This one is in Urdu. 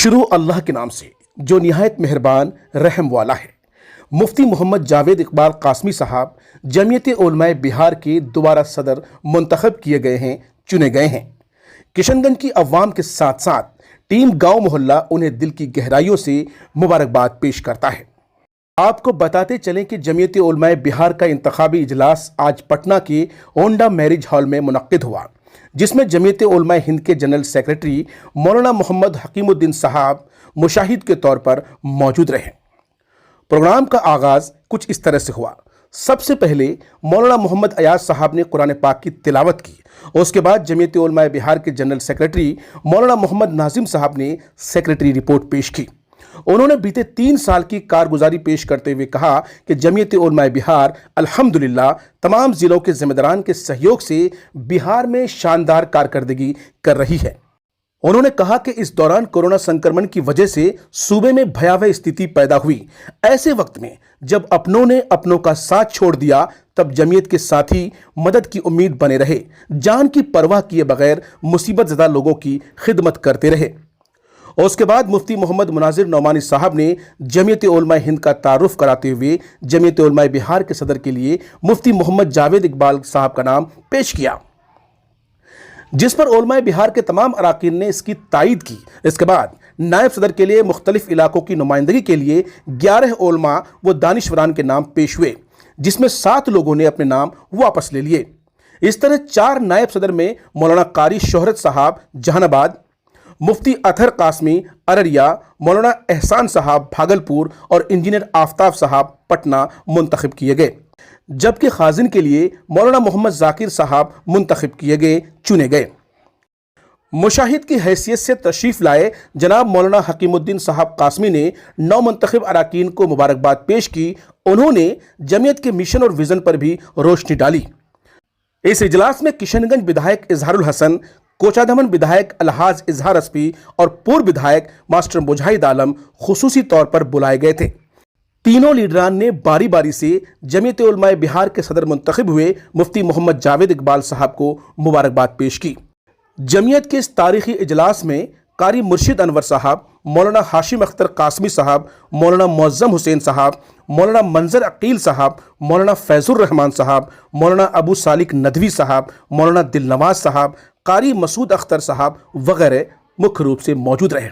شروع اللہ کے نام سے جو نہایت مہربان رحم والا ہے۔ مفتی محمد جاوید اقبال قاسمی صاحب جمعیت علماء بہار کے دوبارہ صدر منتخب کیے گئے ہیں، چنے گئے ہیں۔ کشن گنج کی عوام کے ساتھ ساتھ ٹیم گاؤں محلہ انہیں دل کی گہرائیوں سے مبارکباد پیش کرتا ہے۔ آپ کو بتاتے چلیں کہ جمعیت علماء بہار کا انتخابی اجلاس آج پٹنہ کے اونڈا میرج ہال میں منعقد ہوا، جس میں جمعیت علماء ہند کے جنرل سیکریٹری مولانا محمد حکیم الدین صاحب مشاہد کے طور پر موجود رہے۔ پروگرام کا آغاز کچھ اس طرح سے ہوا۔ سب سے پہلے مولانا محمد ایاز صاحب نے قرآن پاک کی تلاوت کی، اور اس کے بعد جمعیت علماء بہار کے جنرل سیکریٹری مولانا محمد ناظم صاحب نے سیکریٹری رپورٹ پیش کی۔ انہوں نے بیتے 3 سال کی کارگزاری پیش کرتے ہوئے کہا کہ جمعیت علماء بہار الحمدللہ تمام ضلعوں کے ذمہ داران کے سہیوگ سے بہار میں شاندار کارکردگی کر رہی ہے۔ انہوں نے کہا کہ اس دوران کورونا سنکرمن کی وجہ سے صوبے میں بھیاوہ استھتی پیدا ہوئی۔ ایسے وقت میں جب اپنوں نے اپنوں کا ساتھ چھوڑ دیا، تب جمعیت کے ساتھی مدد کی امید بنے رہے، جان کی پرواہ کیے بغیر مصیبت زدہ لوگوں کی خدمت کرتے رہے۔ اور اس کے بعد مفتی محمد مناظر نعمانی صاحب نے جمعیت علماء ہند کا تعارف کراتے ہوئے جمعیت علماء بہار کے صدر کے لیے مفتی محمد جاوید اقبال صاحب کا نام پیش کیا، جس پر علماء بہار کے تمام اراکین نے اس کی تائید کی۔ اس کے بعد نائب صدر کے لیے مختلف علاقوں کی نمائندگی کے لیے 11 علماء و دانشوران کے نام پیش ہوئے، جس میں 7 لوگوں نے اپنے نام واپس لے لیے۔ اس طرح 4 نائب صدر میں مولانا قاری شہرت صاحب جہان آباد، مفتی اطہر قاسمی ارریا، مولانا احسان صاحب بھاگلپور اور انجینئر آفتاب صاحب پٹنہ منتخب کیے گئے، جبکہ خازن کے لیے مولانا محمد ذاکر صاحب منتخب کیے گئے، چنے گئے۔ مشاہد کی حیثیت سے تشریف لائے جناب مولانا حکیم الدین صاحب قاسمی نے نو منتخب اراکین کو مبارکباد پیش کی۔ انہوں نے جمعیت کے مشن اور ویژن پر بھی روشنی ڈالی۔ اس اجلاس میں کشن گنج ودھائک اظہار الحسن، کوچا دمن ودھائک الحاظ اظہار اسپی اور پورو ودھائک ماسٹر مجاہد عالم خصوصی طور پر بلائے گئے تھے۔ تینوں لیڈران نے باری باری سے جمعیت علماء بہار کے صدر منتخب ہوئے مفتی محمد جاوید اقبال صاحب کو مبارکباد پیش کی۔ جمعیت کے اس تاریخی اجلاس میں قاری مرشد انور صاحب، مولانا ہاشم اختر قاسمی صاحب، مولانا معظم حسین صاحب، مولانا منظر عقیل صاحب، مولانا فیض الرحمان صاحب، مولانا ابو سالک ندوی صاحب، مولانا دل نواز صاحب، قاری مسعود اختر صاحب وغیرہ مکھ روپ سے موجود رہے۔